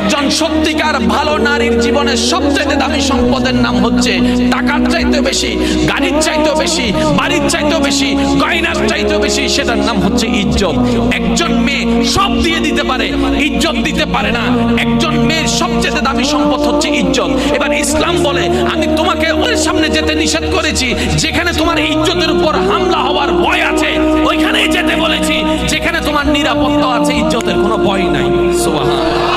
একজন সত্যিকার ভালো নারীর জীবনে সবচেয়ে দামি সম্পদের নাম হচ্ছে টাকার চাইতে বেশি, গাড়ির চাইতে বেশি, বাড়ির চাইতে বেশি, গয়নার চাইতে বেশি, সেটার নাম হচ্ছে ইজ্জত। একজন মেয়ে সব দিয়ে দিতে পারে, ইজ্জত দিতে পারে না। একজন মেয়ের সবচেয়ে দামি সম্পদ হচ্ছে ইজ্জত। এবার ইসলাম বলে আমি তোমাকে ওর সামনে যেতে নিষেধ করেছি যেখানে তোমার ইজ্জতের উপর হামলা হওয়ার ভয় আছে, ওইখানেই যেতে বলেছি যেখানে তোমার নিরাপত্তা আছে, ইজ্জতের কোনো ভয় নাই। সুবহানাল্লাহ।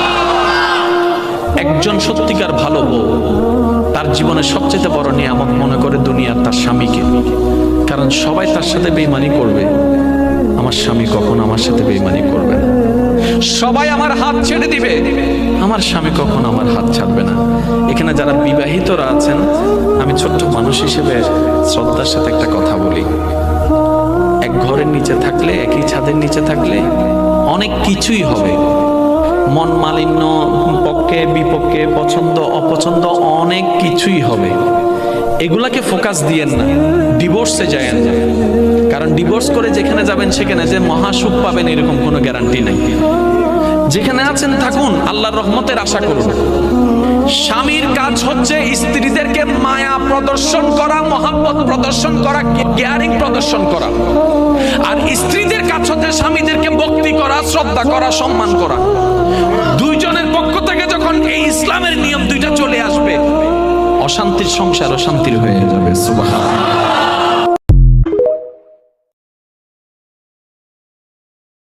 একজন সত্যিকার ভালো বউ তার জীবনে সবচেয়ে বড় নিয়ামত মনে করে দুনিয়ার তার স্বামীকে। কারণ সবাই তার সাথে বেঈমানি করবে, আমার স্বামী কখনো আমার সাথে বেঈমানি করবে না। সবাই আমার হাত ছেড়ে দিবে, আমার স্বামী কখনো আমার হাত ছাড়বে না। এখানে যারা বিবাহিতরা আছেন, আমি ছোট্ট মানুষ হিসেবে শ্রদ্ধার সাথে একটা কথা বলি। এক ঘরের নিচে থাকলে, একই ছাদের নিচে থাকলে অনেক কিছুই হবে, মন মালিন্য, পক্ষে বিপক্ষে, পছন্দ অপছন্দ অনেক কিছুই হবে। এগুলাকে ফোকাস দিয়েন না, ডিভোর্সে যায়েন না। কারণ ডিভোর্স করে যেখানে যাবেন সেখানে যে মহাসুখ পাবেন এরকম কোনো গ্যারান্টি নাই। যেখানে আছেন থাকুন, আল্লাহর রহমতের আশা করুন। স্বামীর কাজ হচ্ছে স্ত্রীদেরকে মায়া প্রদর্শন করা, মহাব্বত প্রদর্শন করা, কেয়ারিং প্রদর্শন করা। আর স্ত্রীদের কাজ হচ্ছে স্বামীদেরকে ভক্তি করা, শ্রদ্ধা করা, সম্মান করা। দুইজনের পক্ষ থেকে যখন এই ইসলামের নিয়ম দুইটা চলে আসবে, অশান্তির সংসার অশান্তির হয়ে যাবে। সুবহানাল্লাহ।